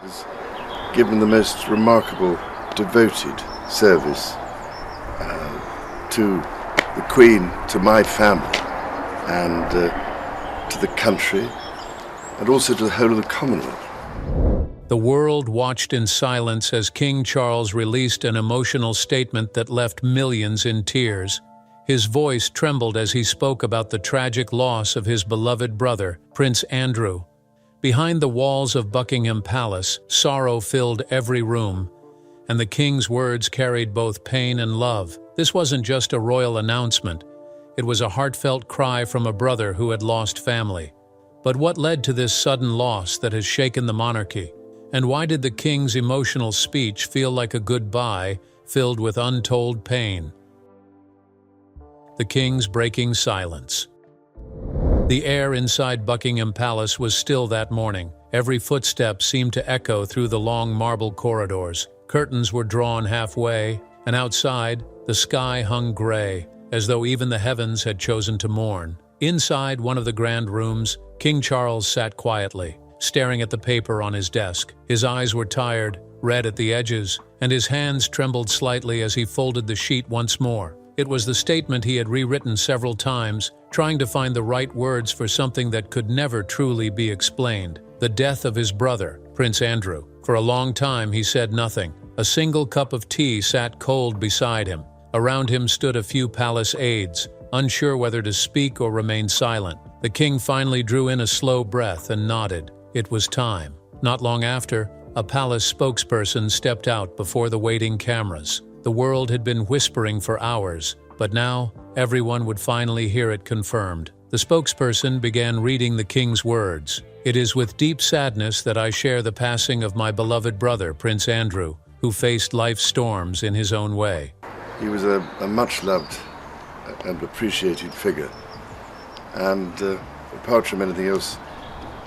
has given the most remarkable, devoted service to the Queen, to my family, and to the country, and also to the whole of the Commonwealth. The world watched in silence as King Charles released an emotional statement that left millions in tears. His voice trembled as he spoke about the tragic loss of his beloved brother, Prince Andrew. Behind the walls of Buckingham Palace, sorrow filled every room, and the king's words carried both pain and love. This wasn't just a royal announcement. It was a heartfelt cry from a brother who had lost family. But what led to this sudden loss that has shaken the monarchy? And why did the king's emotional speech feel like a goodbye filled with untold pain? The king's breaking silence. The air inside Buckingham Palace was still that morning. Every footstep seemed to echo through the long marble corridors. Curtains were drawn halfway, and outside, the sky hung gray, as though even the heavens had chosen to mourn. Inside one of the grand rooms, King Charles sat quietly, staring at the paper on his desk. His eyes were tired, red at the edges, and his hands trembled slightly as he folded the sheet once more. It was the statement he had rewritten several times, trying to find the right words for something that could never truly be explained. The death of his brother, Prince Andrew. For a long time he said nothing. A single cup of tea sat cold beside him. Around him stood a few palace aides, unsure whether to speak or remain silent. The king finally drew in a slow breath and nodded. It was time. Not long after, a palace spokesperson stepped out before the waiting cameras. The world had been whispering for hours, but now everyone would finally hear it confirmed. The spokesperson began reading the king's words. "It is with deep sadness that I share the passing of my beloved brother, Prince Andrew, who faced life's storms in his own way." He was a much-loved and appreciated figure, and apart from anything else,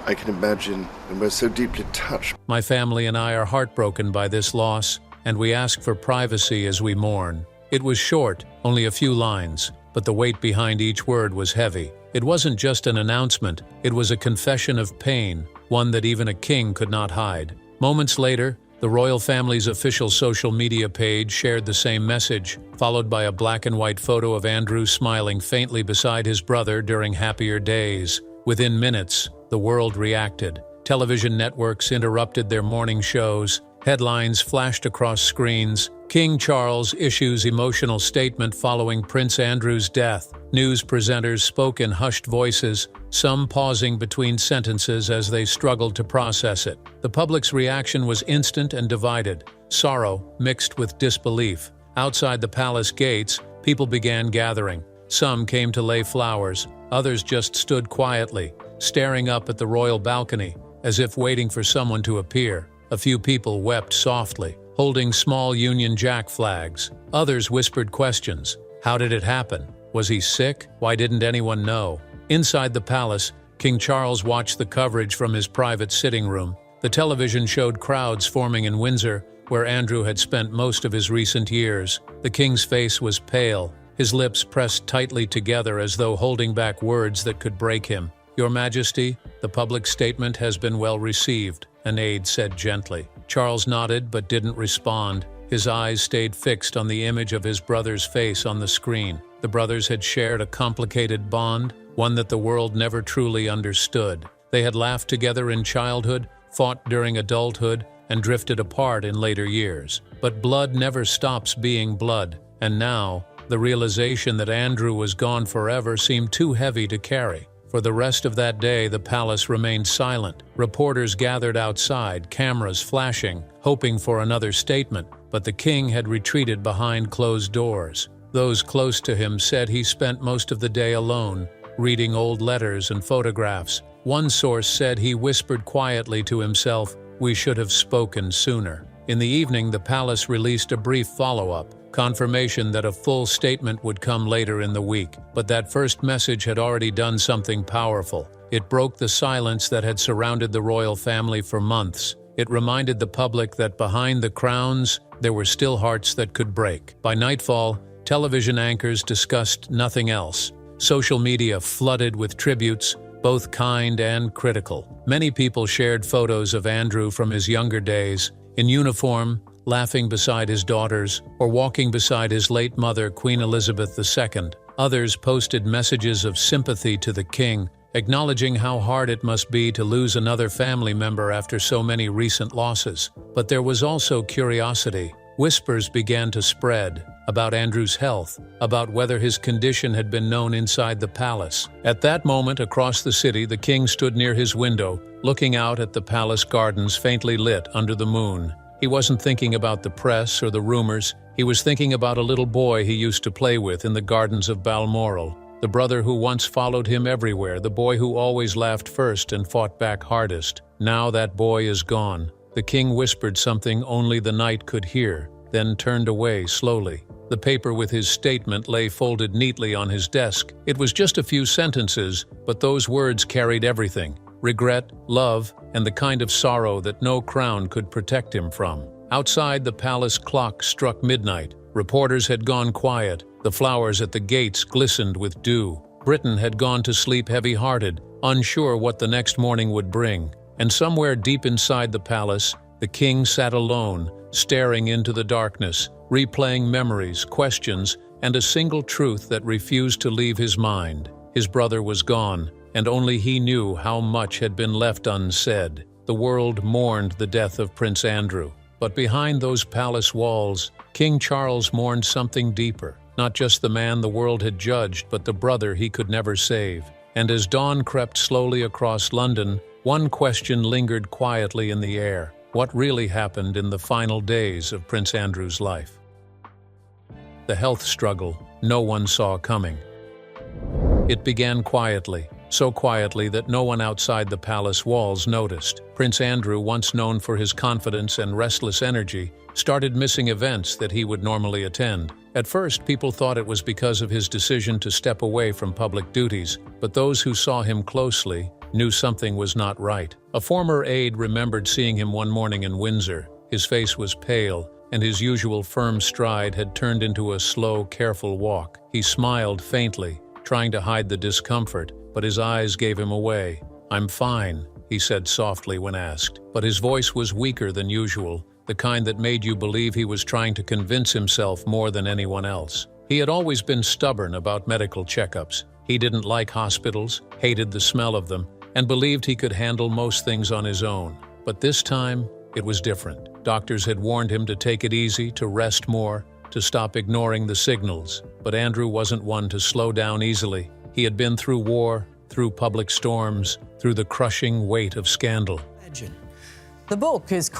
I can imagine, and we're so deeply touched. "My family and I are heartbroken by this loss, and we ask for privacy as we mourn." It was short, only a few lines, but the weight behind each word was heavy. It wasn't just an announcement, it was a confession of pain, one that even a king could not hide. Moments later, the royal family's official social media page shared the same message, followed by a black and white photo of Andrew smiling faintly beside his brother during happier days. Within minutes, the world reacted. Television networks interrupted their morning shows. Headlines flashed across screens. King Charles issues emotional statement following Prince Andrew's death. News presenters spoke in hushed voices, some pausing between sentences as they struggled to process it. The public's reaction was instant and divided, sorrow mixed with disbelief. Outside the palace gates, people began gathering. Some came to lay flowers, others just stood quietly, staring up at the royal balcony, as if waiting for someone to appear. A few people wept softly, holding small Union Jack flags. Others whispered questions. How did it happen? Was he sick? Why didn't anyone know? Inside the palace, King Charles watched the coverage from his private sitting room. The television showed crowds forming in Windsor, where Andrew had spent most of his recent years. The king's face was pale, his lips pressed tightly together as though holding back words that could break him. "Your Majesty, the public statement has been well received," an aide said gently. Charles nodded but didn't respond. His eyes stayed fixed on the image of his brother's face on the screen. The brothers had shared a complicated bond, one that the world never truly understood. They had laughed together in childhood, fought during adulthood, and drifted apart in later years. But blood never stops being blood, and now, the realization that Andrew was gone forever seemed too heavy to carry. For the rest of that day, the palace remained silent. Reporters gathered outside, cameras flashing, hoping for another statement. But the king had retreated behind closed doors. Those close to him said he spent most of the day alone, reading old letters and photographs. One source said he whispered quietly to himself, "We should have spoken sooner." In the evening, the palace released a brief follow-up, confirmation that a full statement would come later in the week. But that first message had already done something powerful. It broke the silence that had surrounded the royal family for months. It reminded the public that behind the crowns, there were still hearts that could break. By nightfall, television anchors discussed nothing else. Social media flooded with tributes, both kind and critical. Many people shared photos of Andrew from his younger days, in uniform, laughing beside his daughters, or walking beside his late mother, Queen Elizabeth II. Others posted messages of sympathy to the king, acknowledging how hard it must be to lose another family member after so many recent losses. But there was also curiosity. Whispers began to spread about Andrew's health, about whether his condition had been known inside the palace. At that moment, across the city, the king stood near his window, looking out at the palace gardens faintly lit under the moon. He wasn't thinking about the press or the rumors. He was thinking about a little boy he used to play with in the gardens of Balmoral, the brother who once followed him everywhere, the boy who always laughed first and fought back hardest. Now that boy is gone. The king whispered something only the night could hear, then turned away slowly. The paper with his statement lay folded neatly on his desk. It was just a few sentences, but those words carried everything: regret, love, and the kind of sorrow that no crown could protect him from. Outside, the palace clock struck midnight. Reporters had gone quiet. The flowers at the gates glistened with dew. Britain had gone to sleep heavy-hearted, unsure what the next morning would bring. And somewhere deep inside the palace, the king sat alone, staring into the darkness, replaying memories, questions, and a single truth that refused to leave his mind. His brother was gone, and only he knew how much had been left unsaid. The world mourned the death of Prince Andrew. But behind those palace walls, King Charles mourned something deeper. Not just the man the world had judged, but the brother he could never save. And as dawn crept slowly across London, one question lingered quietly in the air. What really happened in the final days of Prince Andrew's life? The health struggle no one saw coming. It began quietly, so quietly that no one outside the palace walls noticed. Prince Andrew, once known for his confidence and restless energy, started missing events that he would normally attend. At first, people thought it was because of his decision to step away from public duties, but those who saw him closely knew something was not right. A former aide remembered seeing him one morning in Windsor. His face was pale, and his usual firm stride had turned into a slow, careful walk. He smiled faintly, trying to hide the discomfort, but his eyes gave him away. "I'm fine," he said softly when asked, but his voice was weaker than usual, the kind that made you believe he was trying to convince himself more than anyone else. He had always been stubborn about medical checkups. He didn't like hospitals, hated the smell of them, and believed he could handle most things on his own. But this time, it was different. Doctors had warned him to take it easy, to rest more, to stop ignoring the signals. But Andrew wasn't one to slow down easily. He had been through war, through public storms, through the crushing weight of scandal. The book is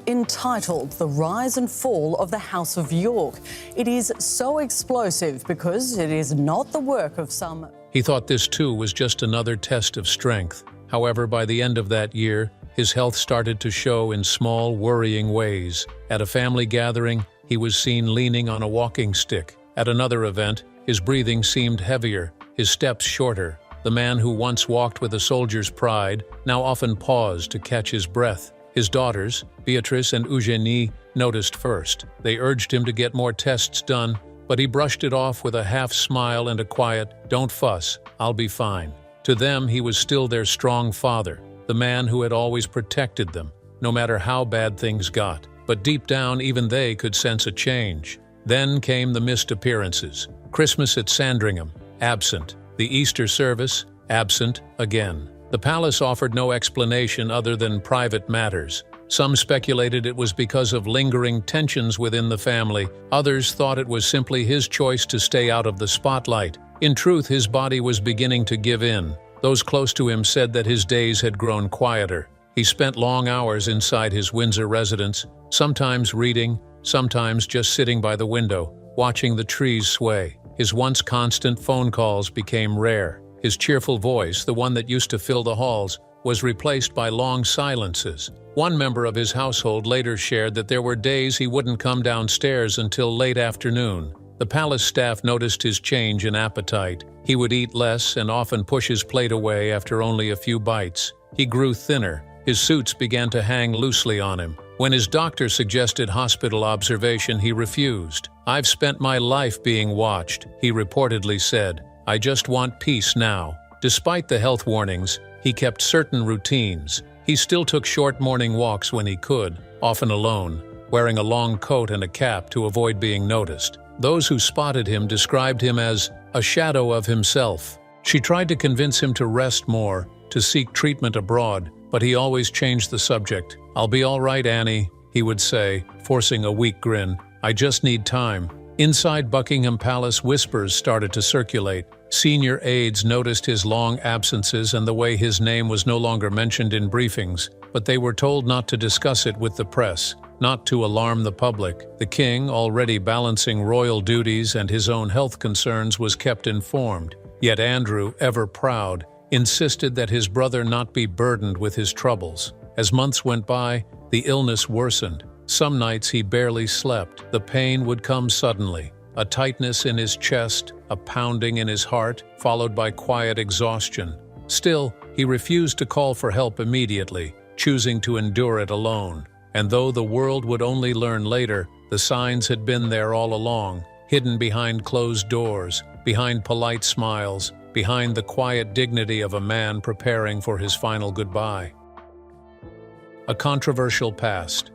entitled The Rise and Fall of the House of York. It is so explosive because it is not the work of some... He thought this too was just another test of strength. However, by the end of that year, his health started to show in small, worrying ways. At a family gathering, he was seen leaning on a walking stick. At another event, his breathing seemed heavier, his steps shorter. The man who once walked with a soldier's pride now often paused to catch his breath. His daughters, Beatrice and Eugenie, noticed first. They urged him to get more tests done, but he brushed it off with a half-smile and a quiet, "Don't fuss, I'll be fine." To them, he was still their strong father, the man who had always protected them, no matter how bad things got. But deep down, even they could sense a change. Then came the missed appearances. Christmas at Sandringham, absent. The Easter service, absent again. The palace offered no explanation other than private matters. Some speculated it was because of lingering tensions within the family. Others thought it was simply his choice to stay out of the spotlight. In truth, his body was beginning to give in. Those close to him said that his days had grown quieter. He spent long hours inside his Windsor residence, sometimes reading, sometimes just sitting by the window, watching the trees sway. His once constant phone calls became rare. His cheerful voice, the one that used to fill the halls, was replaced by long silences. One member of his household later shared that there were days he wouldn't come downstairs until late afternoon. The palace staff noticed his change in appetite. He would eat less and often push his plate away after only a few bites. He grew thinner. His suits began to hang loosely on him. When his doctor suggested hospital observation, he refused. "I've spent my life being watched," he reportedly said. "I just want peace now." Despite the health warnings, he kept certain routines. He still took short morning walks when he could, often alone, wearing a long coat and a cap to avoid being noticed. Those who spotted him described him as a shadow of himself. She tried to convince him to rest more, to seek treatment abroad, but he always changed the subject. "I'll be all right, Annie," he would say, forcing a weak grin. "I just need time." Inside Buckingham Palace, whispers started to circulate. Senior aides noticed his long absences and the way his name was no longer mentioned in briefings, but they were told not to discuss it with the press, not to alarm the public. The king, already balancing royal duties and his own health concerns, was kept informed. Yet Andrew, ever proud, insisted that his brother not be burdened with his troubles. As months went by, the illness worsened. Some nights he barely slept. The pain would come suddenly. A tightness in his chest, a pounding in his heart, followed by quiet exhaustion. Still, he refused to call for help immediately, choosing to endure it alone. And though the world would only learn later, the signs had been there all along, hidden behind closed doors, behind polite smiles, behind the quiet dignity of a man preparing for his final goodbye. A controversial past.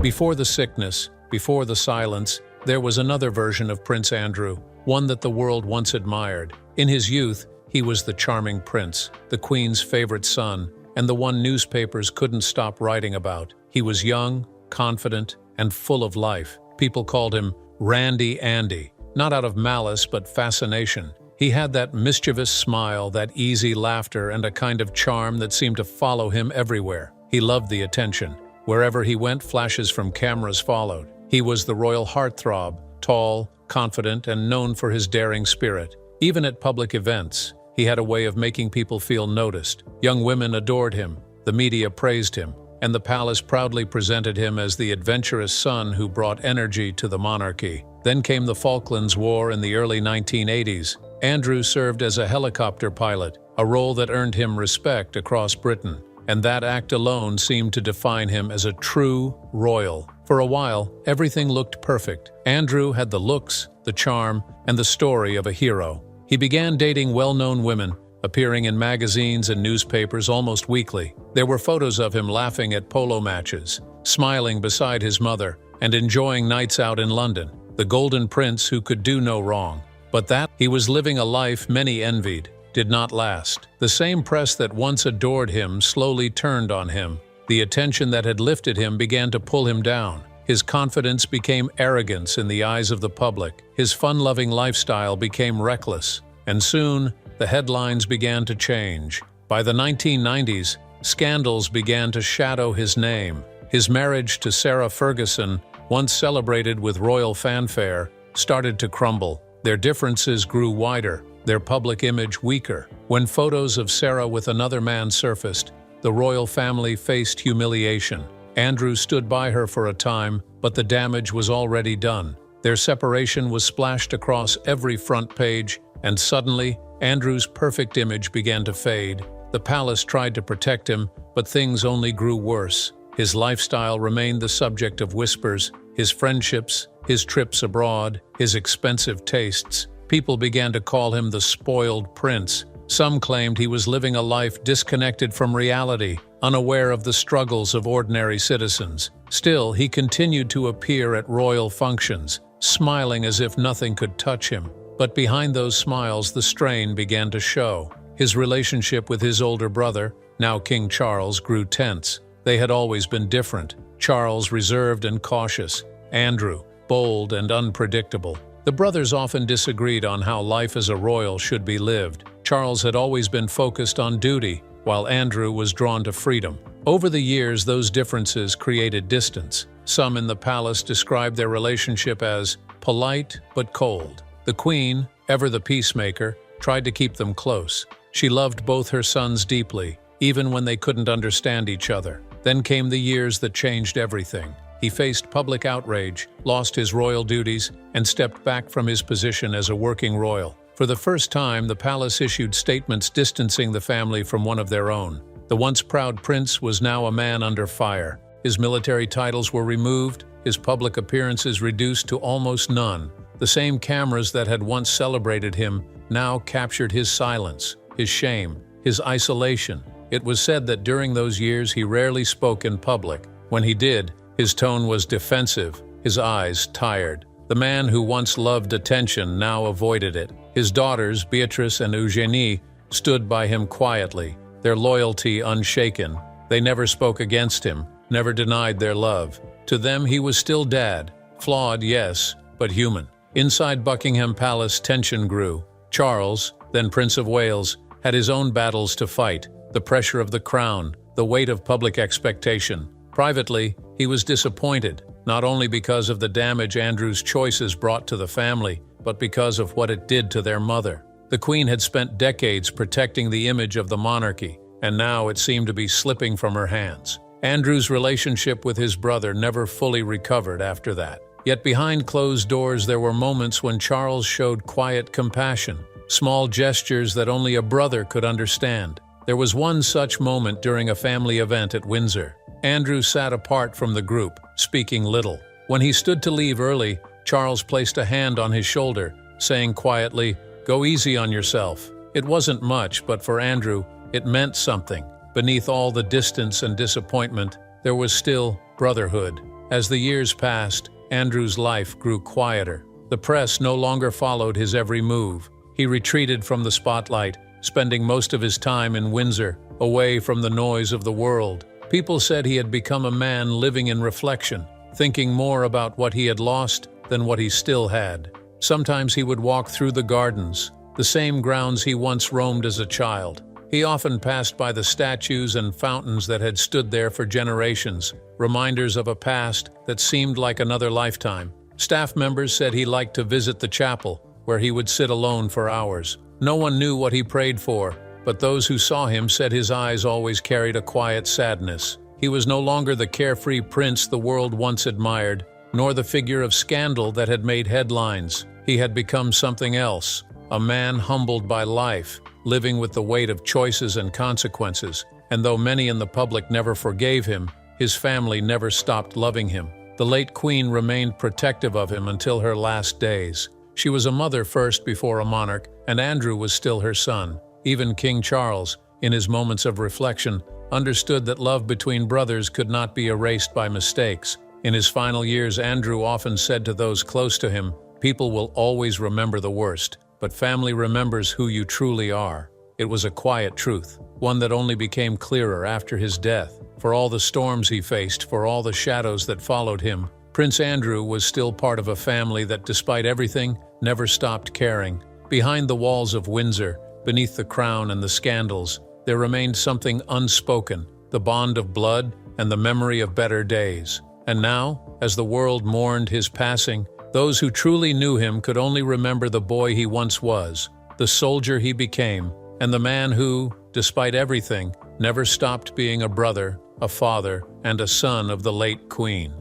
Before the sickness, before the silence, there was another version of Prince Andrew, one that the world once admired. In his youth, he was the charming prince, the Queen's favorite son, and the one newspapers couldn't stop writing about. He was young, confident, and full of life. People called him Randy Andy, not out of malice but fascination. He had that mischievous smile, that easy laughter, and a kind of charm that seemed to follow him everywhere. He loved the attention. Wherever he went, flashes from cameras followed. He was the royal heartthrob, tall, confident, and known for his daring spirit. Even at public events, he had a way of making people feel noticed. Young women adored him, the media praised him, and the palace proudly presented him as the adventurous son who brought energy to the monarchy. Then came the Falklands War in the early 1980s. Andrew served as a helicopter pilot, a role that earned him respect across Britain. And that act alone seemed to define him as a true royal. For a while, everything looked perfect. Andrew had the looks, the charm, and the story of a hero. He began dating well-known women, appearing in magazines and newspapers almost weekly. There were photos of him laughing at polo matches, smiling beside his mother, and enjoying nights out in London. The Golden Prince who could do no wrong. But that he was living a life many envied did not last. The same press that once adored him slowly turned on him. The attention that had lifted him began to pull him down. His confidence became arrogance in the eyes of the public. His fun-loving lifestyle became reckless. And soon, the headlines began to change. By the 1990s, scandals began to shadow his name. His marriage to Sarah Ferguson, once celebrated with royal fanfare, started to crumble. Their differences grew wider, their public image weaker. When photos of Sarah with another man surfaced, the royal family faced humiliation. Andrew stood by her for a time, but the damage was already done. Their separation was splashed across every front page, and suddenly, Andrew's perfect image began to fade. The palace tried to protect him, but things only grew worse. His lifestyle remained the subject of whispers, his friendships, his trips abroad, his expensive tastes. People began to call him the spoiled prince. Some claimed he was living a life disconnected from reality, unaware of the struggles of ordinary citizens. Still, he continued to appear at royal functions, smiling as if nothing could touch him. But behind those smiles, the strain began to show. His relationship with his older brother, now King Charles, grew tense. They had always been different. Charles reserved and cautious, Andrew bold and unpredictable. The brothers often disagreed on how life as a royal should be lived. Charles had always been focused on duty, while Andrew was drawn to freedom. Over the years, those differences created distance. Some in the palace described their relationship as polite but cold. The Queen, ever the peacemaker, tried to keep them close. She loved both her sons deeply, even when they couldn't understand each other. Then came the years that changed everything. He faced public outrage, lost his royal duties, and stepped back from his position as a working royal. For the first time, the palace issued statements distancing the family from one of their own. The once proud prince was now a man under fire. His military titles were removed, his public appearances reduced to almost none. The same cameras that had once celebrated him now captured his silence. his shame, his isolation. It was said that during those years he rarely spoke in public. When he did, his tone was defensive, his eyes tired. The man who once loved attention now avoided it. His daughters, Beatrice and Eugénie, stood by him quietly, their loyalty unshaken. They never spoke against him, never denied their love. To them he was still dad, flawed, yes, but human. Inside Buckingham Palace, tension grew. Charles, then Prince of Wales, had his own battles to fight, the pressure of the crown, the weight of public expectation. Privately, he was disappointed, not only because of the damage Andrew's choices brought to the family, but because of what it did to their mother. The Queen had spent decades protecting the image of the monarchy, and now it seemed to be slipping from her hands. Andrew's relationship with his brother never fully recovered after that. Yet behind closed doors there were moments when Charles showed quiet compassion, small gestures that only a brother could understand. There was one such moment during a family event at Windsor. Andrew sat apart from the group, speaking little. When he stood to leave early, Charles placed a hand on his shoulder, saying quietly, "Go easy on yourself." It wasn't much, but for Andrew, it meant something. Beneath all the distance and disappointment, there was still brotherhood. As the years passed, Andrew's life grew quieter. The press no longer followed his every move. He retreated from the spotlight, spending most of his time in Windsor, away from the noise of the world. People said he had become a man living in reflection, thinking more about what he had lost than what he still had. Sometimes he would walk through the gardens, the same grounds he once roamed as a child. He often passed by the statues and fountains that had stood there for generations, reminders of a past that seemed like another lifetime. Staff members said he liked to visit the chapel, where he would sit alone for hours. No one knew what he prayed for, but those who saw him said his eyes always carried a quiet sadness. He was no longer the carefree prince the world once admired, nor the figure of scandal that had made headlines. He had become something else, a man humbled by life, living with the weight of choices and consequences. And though many in the public never forgave him, his family never stopped loving him. The late Queen remained protective of him until her last days. She was a mother first before a monarch, and Andrew was still her son. Even King Charles, in his moments of reflection, understood that love between brothers could not be erased by mistakes. In his final years, Andrew often said to those close to him, "People will always remember the worst, but family remembers who you truly are." It was a quiet truth, one that only became clearer after his death. For all the storms he faced, for all the shadows that followed him, Prince Andrew was still part of a family that, despite everything, never stopped caring. Behind the walls of Windsor, beneath the crown and the scandals, there remained something unspoken, the bond of blood and the memory of better days. And now, as the world mourned his passing, those who truly knew him could only remember the boy he once was, the soldier he became, and the man who, despite everything, never stopped being a brother, a father, and a son of the late Queen.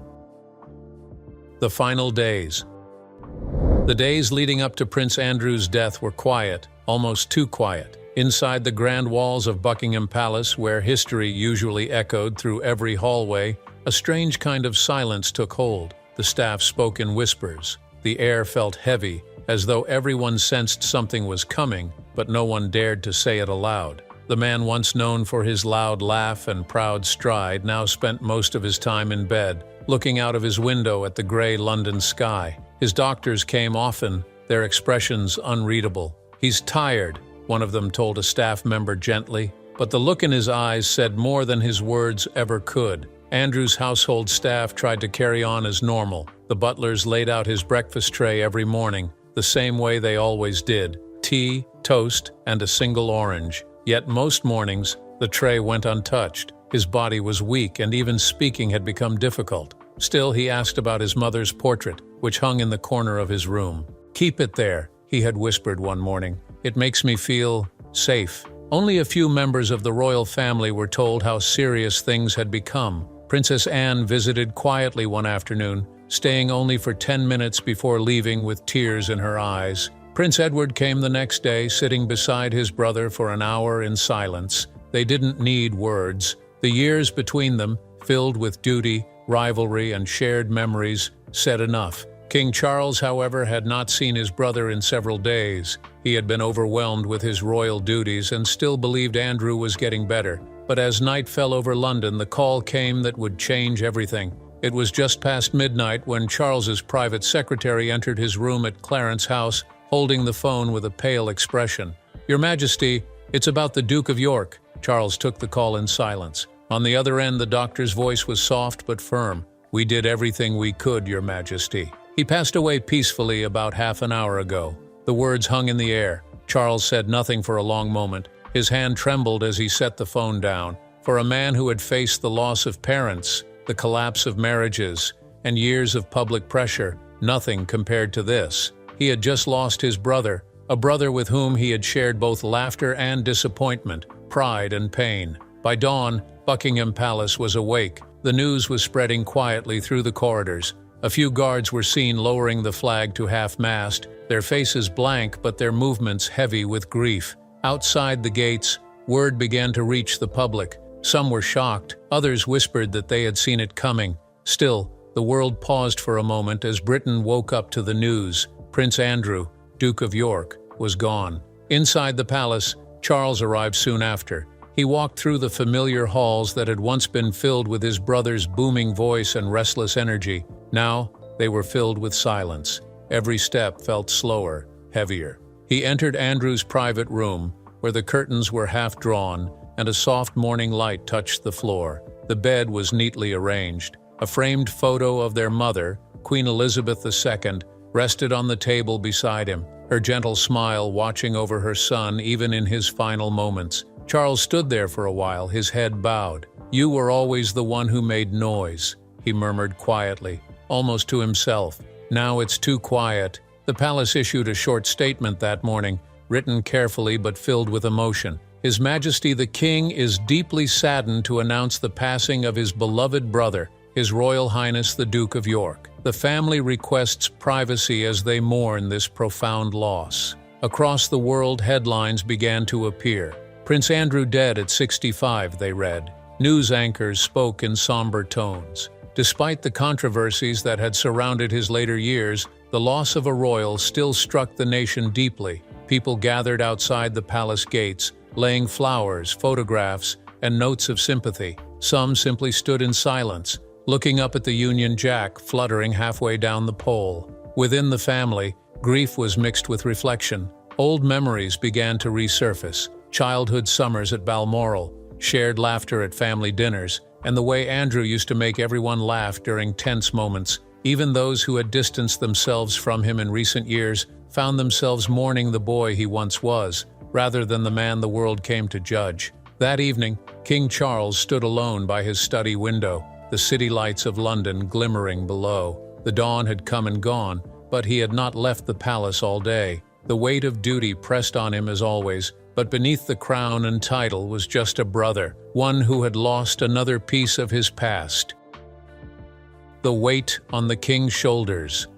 The final days. The days leading up to Prince Andrew's death were quiet, almost too quiet. Inside the grand walls of Buckingham Palace, where history usually echoed through every hallway, a strange kind of silence took hold. The staff spoke in whispers. The air felt heavy, as though everyone sensed something was coming, but no one dared to say it aloud. The man once known for his loud laugh and proud stride now spent most of his time in bed, looking out of his window at the gray London sky. His doctors came often, their expressions unreadable. "He's tired," one of them told a staff member gently, but the look in his eyes said more than his words ever could. Andrew's household staff tried to carry on as normal. The butlers laid out his breakfast tray every morning, the same way they always did: tea, toast, and a single orange. Yet most mornings, the tray went untouched. His body was weak, and even speaking had become difficult. Still, he asked about his mother's portrait, which hung in the corner of his room. "Keep it there," he had whispered one morning. "It makes me feel safe." Only a few members of the royal family were told how serious things had become. Princess Anne visited quietly one afternoon, staying only for 10 minutes before leaving with tears in her eyes. Prince Edward came the next day, sitting beside his brother for an hour in silence. They didn't need words. The years between them, filled with duty, rivalry, and shared memories, said enough. King Charles, however, had not seen his brother in several days. He had been overwhelmed with his royal duties and still believed Andrew was getting better. But as night fell over London, the call came that would change everything. It was just past midnight when Charles's private secretary entered his room at Clarence House, holding the phone with a pale expression. "Your Majesty, it's about the Duke of York." Charles took the call in silence. On the other end, the doctor's voice was soft but firm. "We did everything we could, Your Majesty. He passed away peacefully about half an hour ago." The words hung in the air. Charles said nothing for a long moment. His hand trembled as he set the phone down. For a man who had faced the loss of parents, the collapse of marriages, and years of public pressure, nothing compared to this. He had just lost his brother, a brother with whom he had shared both laughter and disappointment, pride and pain. By dawn, Buckingham Palace was awake. The news was spreading quietly through the corridors. A few guards were seen lowering the flag to half-mast, their faces blank but their movements heavy with grief. Outside the gates, word began to reach the public. Some were shocked, others whispered that they had seen it coming. Still, the world paused for a moment as Britain woke up to the news. Prince Andrew, Duke of York, was gone. Inside the palace, Charles arrived soon after. He walked through the familiar halls that had once been filled with his brother's booming voice and restless energy. Now, they were filled with silence. Every step felt slower, heavier. He entered Andrew's private room, where the curtains were half drawn and a soft morning light touched the floor. The bed was neatly arranged. A framed photo of their mother, Queen Elizabeth II, rested on the table beside him, her gentle smile watching over her son even in his final moments. Charles stood there for a while, his head bowed. "You were always the one who made noise," he murmured quietly, almost to himself. "Now it's too quiet." The palace issued a short statement that morning, written carefully but filled with emotion. "His Majesty the King is deeply saddened to announce the passing of his beloved brother, His Royal Highness the Duke of York. The family requests privacy as they mourn this profound loss." Across the world, headlines began to appear. "Prince Andrew dead at 65, they read. News anchors spoke in somber tones. Despite the controversies that had surrounded his later years, the loss of a royal still struck the nation deeply. People gathered outside the palace gates, laying flowers, photographs, and notes of sympathy. Some simply stood in silence, looking up at the Union Jack fluttering halfway down the pole. Within the family, grief was mixed with reflection. Old memories began to resurface. Childhood summers at Balmoral, shared laughter at family dinners, and the way Andrew used to make everyone laugh during tense moments. Even those who had distanced themselves from him in recent years found themselves mourning the boy he once was, rather than the man the world came to judge. That evening, King Charles stood alone by his study window, the city lights of London glimmering below. The dawn had come and gone, but he had not left the palace all day. The weight of duty pressed on him as always, but beneath the crown and title was just a brother, one who had lost another piece of his past. The weight on the king's shoulders.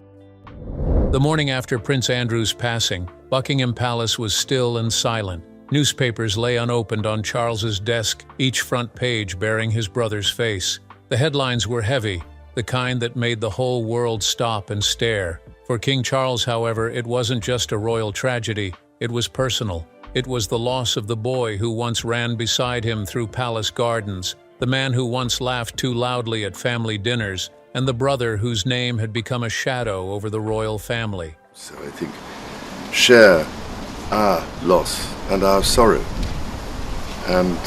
The morning after Prince Andrew's passing, Buckingham Palace was still and silent. Newspapers lay unopened on Charles's desk, each front page bearing his brother's face. The headlines were heavy, the kind that made the whole world stop and stare. For King Charles, however, it wasn't just a royal tragedy, it was personal. It was the loss of the boy who once ran beside him through palace gardens, the man who once laughed too loudly at family dinners, and the brother whose name had become a shadow over the royal family. So I think, share our loss and our sorrow. And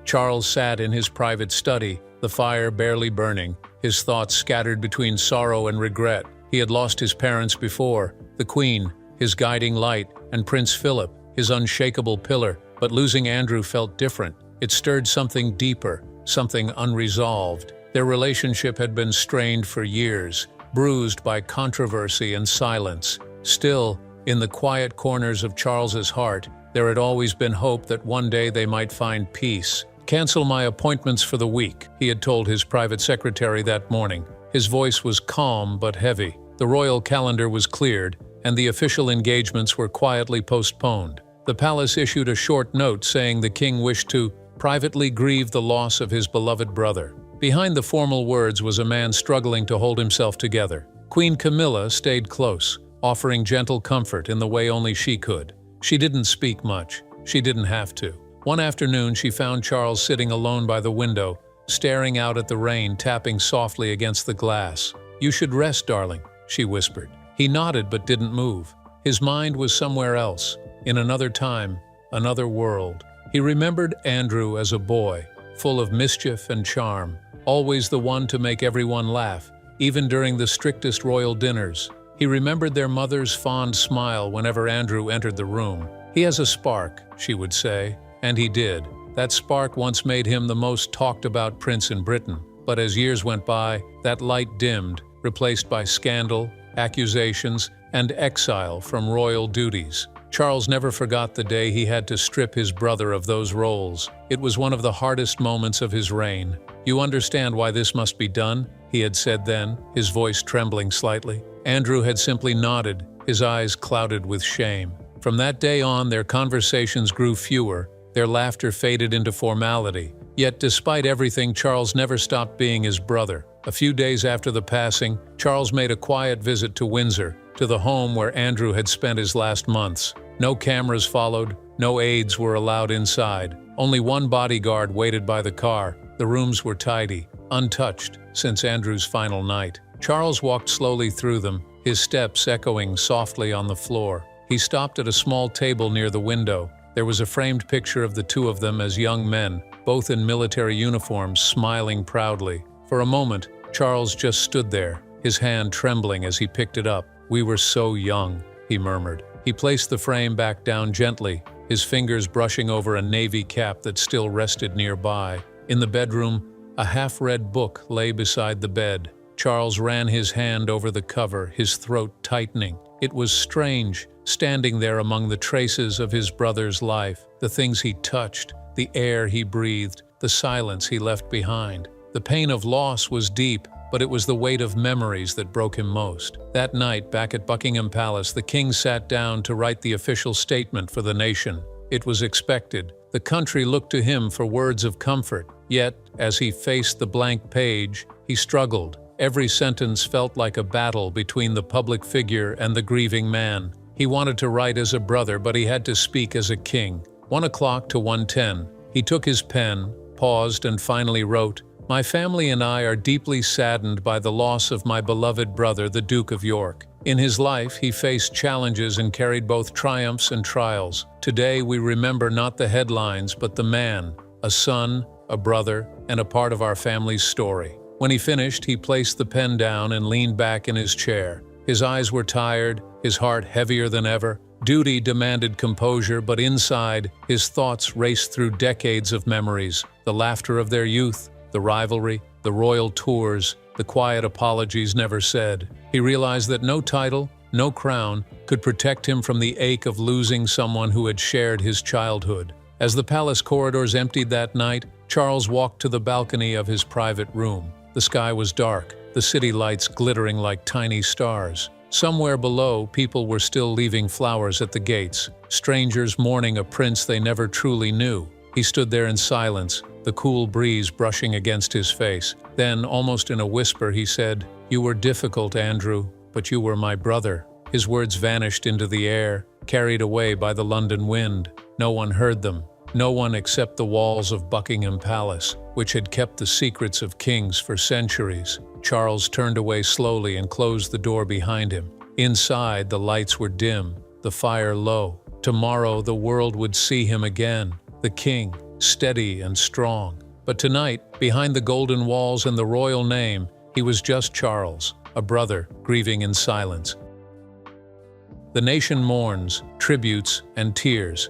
Charles sat in his private study, the fire barely burning, his thoughts scattered between sorrow and regret. He had lost his parents before, the Queen, his guiding light, and Prince Philip, his unshakable pillar, but losing Andrew felt different. It stirred something deeper, something unresolved. Their relationship had been strained for years, bruised by controversy and silence. Still, in the quiet corners of Charles's heart, there had always been hope that one day they might find peace. "Cancel my appointments for the week," he had told his private secretary that morning. His voice was calm but heavy. The royal calendar was cleared, and the official engagements were quietly postponed. The palace issued a short note saying the king wished to privately grieve the loss of his beloved brother. Behind the formal words was a man struggling to hold himself together. Queen Camilla stayed close, offering gentle comfort in the way only she could. She didn't speak much. She didn't have to. One afternoon, she found Charles sitting alone by the window, staring out at the rain tapping softly against the glass. "You should rest, darling," she whispered. He nodded but didn't move. His mind was somewhere else, in another time, another world. He remembered Andrew as a boy, full of mischief and charm, always the one to make everyone laugh, even during the strictest royal dinners. He remembered their mother's fond smile whenever Andrew entered the room. "He has a spark," she would say, and he did. That spark once made him the most talked-about prince in Britain. But as years went by, that light dimmed, replaced by scandal, accusations, and exile from royal duties. Charles never forgot the day he had to strip his brother of those roles. It was one of the hardest moments of his reign. "You understand why this must be done?" he had said then, his voice trembling slightly. Andrew had simply nodded, his eyes clouded with shame. From that day on, their conversations grew fewer, their laughter faded into formality. Yet despite everything, Charles never stopped being his brother. A few days after the passing, Charles made a quiet visit to Windsor, to the home where Andrew had spent his last months. No cameras followed, no aides were allowed inside. Only one bodyguard waited by the car. The rooms were tidy, untouched since Andrew's final night. Charles walked slowly through them, his steps echoing softly on the floor. He stopped at a small table near the window. There was a framed picture of the two of them as young men, both in military uniforms, smiling proudly. For a moment, Charles just stood there, his hand trembling as he picked it up. "We were so young," he murmured. He placed the frame back down gently, his fingers brushing over a navy cap that still rested nearby. In the bedroom, a half-read book lay beside the bed. Charles ran his hand over the cover, his throat tightening. It was strange, standing there among the traces of his brother's life, the things he touched, the air he breathed, the silence he left behind. The pain of loss was deep, but it was the weight of memories that broke him most. That night, back at Buckingham Palace, the king sat down to write the official statement for the nation. It was expected. The country looked to him for words of comfort. Yet, as he faced the blank page, he struggled. Every sentence felt like a battle between the public figure and the grieving man. He wanted to write as a brother, but he had to speak as a king. 1 o'clock to 1:10. He took his pen, paused, and finally wrote, "My family and I are deeply saddened by the loss of my beloved brother, the Duke of York. In his life, he faced challenges and carried both triumphs and trials. Today, we remember not the headlines, but the man, a son, a brother, and a part of our family's story." When he finished, he placed the pen down and leaned back in his chair. His eyes were tired, his heart heavier than ever. Duty demanded composure, but inside, his thoughts raced through decades of memories, the laughter of their youth, the rivalry, the royal tours, the quiet apologies never said. He realized that no title, no crown, could protect him from the ache of losing someone who had shared his childhood. As the palace corridors emptied that night, Charles walked to the balcony of his private room. The sky was dark, the city lights glittering like tiny stars. Somewhere below, people were still leaving flowers at the gates, strangers mourning a prince they never truly knew. He stood there in silence, the cool breeze brushing against his face. Then, almost in a whisper, he said, "You were difficult, Andrew, but you were my brother." His words vanished into the air, carried away by the London wind. No one heard them, no one except the walls of Buckingham Palace, which had kept the secrets of kings for centuries. Charles turned away slowly and closed the door behind him. Inside, the lights were dim, the fire low. Tomorrow, the world would see him again, the king, steady and strong. But tonight, behind the golden walls and the royal name, he was just Charles, a brother grieving in silence. The nation mourns, tributes, and tears.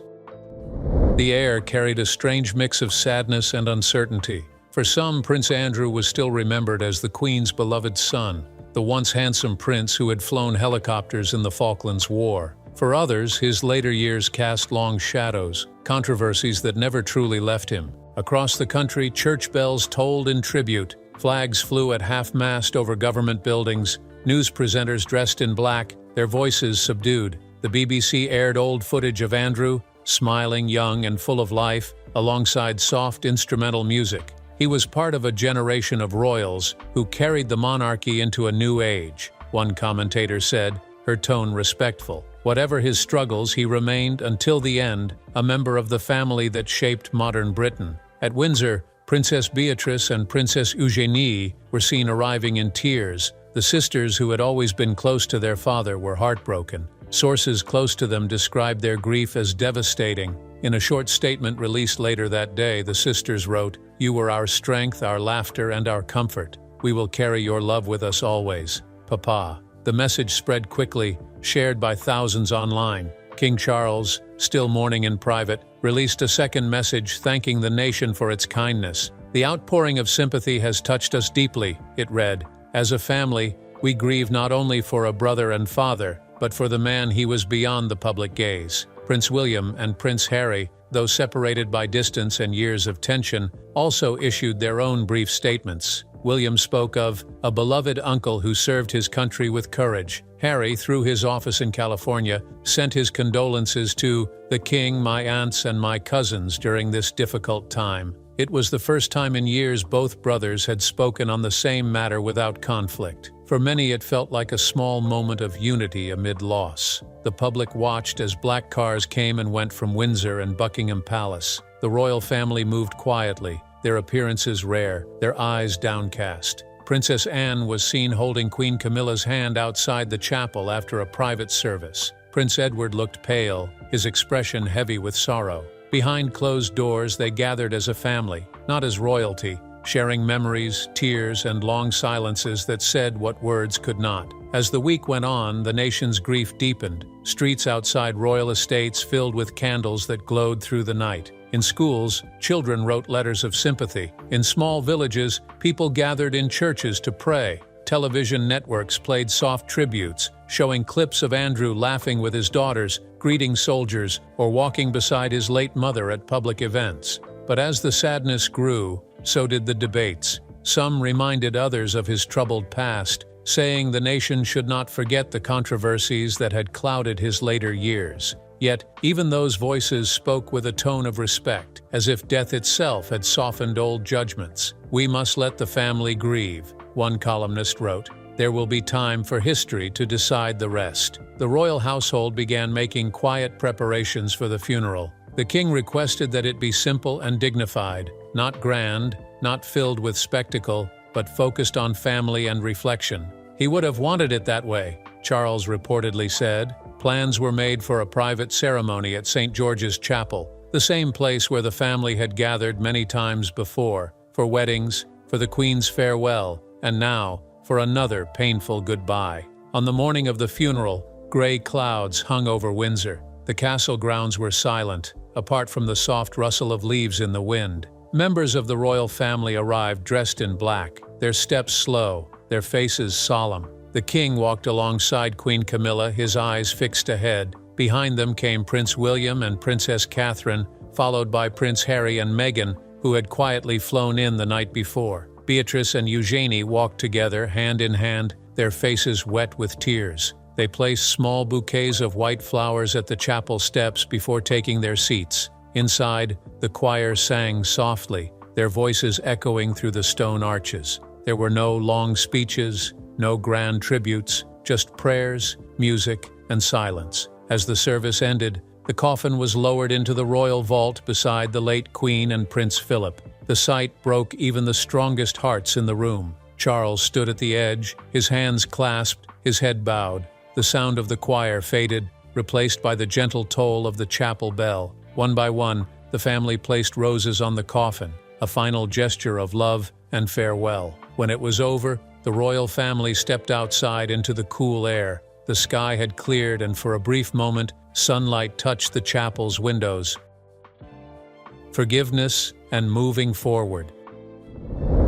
The air carried a strange mix of sadness and uncertainty. For some, Prince Andrew was still remembered as the Queen's beloved son, the once handsome prince who had flown helicopters in the Falklands War. For others, his later years cast long shadows, controversies that never truly left him. Across the country, church bells tolled in tribute, flags flew at half-mast over government buildings, news presenters dressed in black, their voices subdued. The BBC aired old footage of Andrew, smiling, young, and full of life, alongside soft instrumental music. He was part of a generation of royals who carried the monarchy into a new age. one commentator said, her tone respectful. Whatever his struggles, he remained, until the end, a member of the family that shaped modern Britain. At Windsor, Princess Beatrice and Princess Eugénie were seen arriving in tears. The sisters, who had always been close to their father, were heartbroken. Sources close to them described their grief as devastating. In a short statement released later that day, the sisters wrote, "You were our strength, our laughter, and our comfort. We will carry your love with us always, Papa." The message spread quickly, shared by thousands online. King Charles, still mourning in private, released a second message thanking the nation for its kindness. "The outpouring of sympathy has touched us deeply," it read. "As a family, we grieve not only for a brother and father, but for the man he was beyond the public gaze." Prince William and Prince Harry, though separated by distance and years of tension, also issued their own brief statements. William spoke of a beloved uncle who served his country with courage. Harry, through his office in California, sent his condolences to the King, my aunts, and my cousins during this difficult time. It was the first time in years both brothers had spoken on the same matter without conflict. For many, it felt like a small moment of unity amid loss. The public watched as black cars came and went from Windsor and Buckingham Palace. The royal family moved quietly, their appearances rare, their eyes downcast. Princess Anne was seen holding Queen Camilla's hand outside the chapel after a private service. Prince Edward looked pale, his expression heavy with sorrow. Behind closed doors, they gathered as a family, not as royalty, sharing memories, tears, and long silences that said what words could not. As the week went on, the nation's grief deepened. Streets outside royal estates filled with candles that glowed through the night. In schools, children wrote letters of sympathy. In small villages, people gathered in churches to pray. Television networks played soft tributes, showing clips of Andrew laughing with his daughters, greeting soldiers, or walking beside his late mother at public events. But as the sadness grew, so did the debates. Some reminded others of his troubled past, saying the nation should not forget the controversies that had clouded his later years. Yet, even those voices spoke with a tone of respect, as if death itself had softened old judgments. "We must let the family grieve," one columnist wrote. "There will be time for history to decide the rest." The royal household began making quiet preparations for the funeral. The king requested that it be simple and dignified, not grand, not filled with spectacle, but focused on family and reflection. He would have wanted it that way, Charles reportedly said. Plans were made for a private ceremony at St. George's Chapel, the same place where the family had gathered many times before, for weddings, for the Queen's farewell, and now for another painful goodbye. On the morning of the funeral, gray clouds hung over Windsor. The castle grounds were silent, apart from the soft rustle of leaves in the wind. Members of the royal family arrived dressed in black, their steps slow, their faces solemn. The king walked alongside Queen Camilla, his eyes fixed ahead. Behind them came Prince William and Princess Catherine, followed by Prince Harry and Meghan, who had quietly flown in the night before. Beatrice and Eugénie walked together, hand in hand, their faces wet with tears. They placed small bouquets of white flowers at the chapel steps before taking their seats. Inside, the choir sang softly, their voices echoing through the stone arches. There were no long speeches, no grand tributes, just prayers, music, and silence. As the service ended, the coffin was lowered into the royal vault beside the late Queen and Prince Philip. The sight broke even the strongest hearts in the room. Charles stood at the edge, his hands clasped, his head bowed. The sound of the choir faded, replaced by the gentle toll of the chapel bell. One by one, the family placed roses on the coffin, a final gesture of love and farewell. When it was over, the royal family stepped outside into the cool air. The sky had cleared, and for a brief moment, sunlight touched the chapel's windows. Forgiveness and moving forward.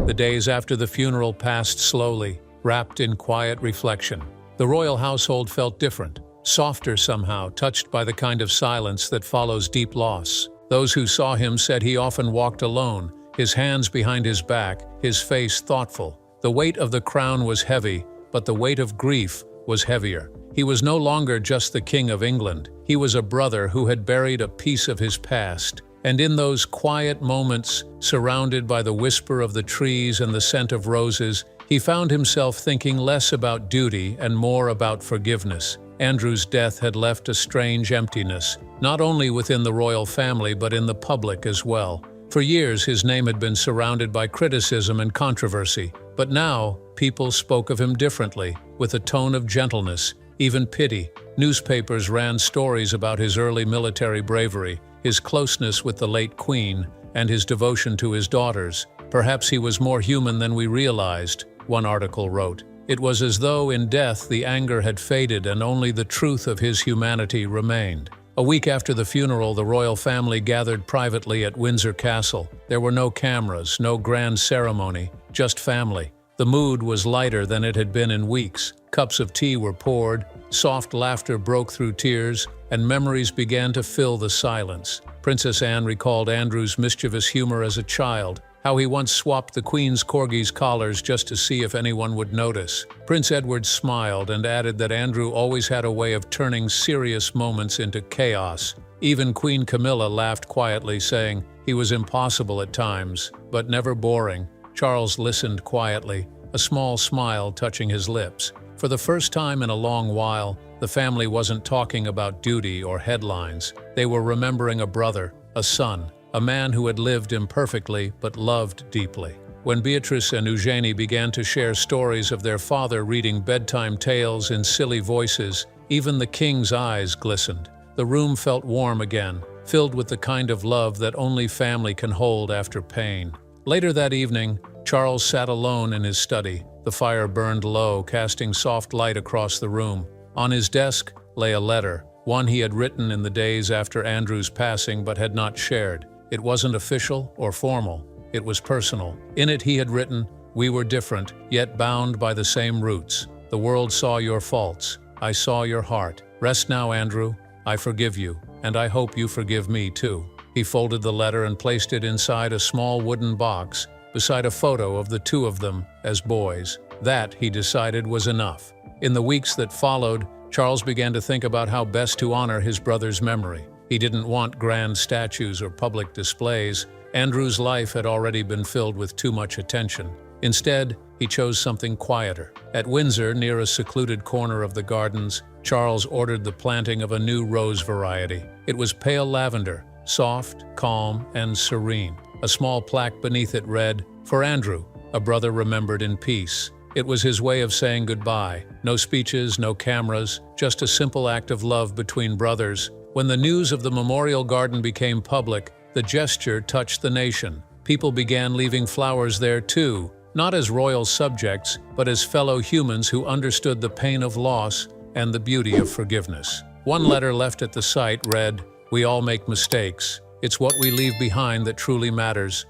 The days after the funeral passed slowly, wrapped in quiet reflection. The royal household felt different, softer somehow, touched by the kind of silence that follows deep loss. Those who saw him said he often walked alone, his hands behind his back, his face thoughtful. The weight of the crown was heavy, but the weight of grief was heavier. He was no longer just the King of England. He was a brother who had buried a piece of his past. And in those quiet moments, surrounded by the whisper of the trees and the scent of roses, He found himself thinking less about duty and more about forgiveness. Andrew's death had left a strange emptiness, not only within the royal family but in the public as well. For years, his name had been surrounded by criticism and controversy, but now people spoke of him differently, with a tone of gentleness, even pity. Newspapers ran stories about his early military bravery, his closeness with the late Queen, and his devotion to his daughters. Perhaps he was more human than we realized, one article wrote. It was as though in death the anger had faded and only the truth of his humanity remained. A week after the funeral, the royal family gathered privately at Windsor Castle. There were no cameras, no grand ceremony, just family. The mood was lighter than it had been in weeks. Cups of tea were poured, soft laughter broke through tears, and memories began to fill the silence. Princess Anne recalled Andrew's mischievous humor as a child, how he once swapped the Queen's corgi's collars just to see if anyone would notice. Prince Edward smiled and added that Andrew always had a way of turning serious moments into chaos. Even Queen Camilla laughed quietly, saying he was impossible at times, but never boring. Charles listened quietly, a small smile touching his lips. For the first time in a long while, the family wasn't talking about duty or headlines. They were remembering a brother, a son, a man who had lived imperfectly but loved deeply. When Beatrice and Eugenie began to share stories of their father reading bedtime tales in silly voices, even the king's eyes glistened. The room felt warm again, filled with the kind of love that only family can hold after pain. Later that evening, Charles sat alone in his study. The fire burned low, casting soft light across the room. On his desk lay a letter, one he had written in the days after Andrew's passing but had not shared. It wasn't official or formal. It was personal. In it he had written, "We were different, yet bound by the same roots. The world saw your faults. I saw your heart. Rest now, Andrew. I forgive you, and I hope you forgive me too." He folded the letter and placed it inside a small wooden box, beside a photo of the two of them as boys. That, he decided, was enough. In the weeks that followed, Charles began to think about how best to honor his brother's memory. He didn't want grand statues or public displays. Andrew's life had already been filled with too much attention. Instead, he chose something quieter. At Windsor, near a secluded corner of the gardens, Charles ordered the planting of a new rose variety. It was pale lavender, soft, calm, and serene. A small plaque beneath it read, "For Andrew, a brother remembered in peace." It was his way of saying goodbye. No speeches, no cameras, just a simple act of love between brothers. When the news of the memorial garden became public, the gesture touched the nation. People began leaving flowers there too, not as royal subjects, but as fellow humans who understood the pain of loss and the beauty of forgiveness. One letter left at the site read, "We all make mistakes. It's what we leave behind that truly matters.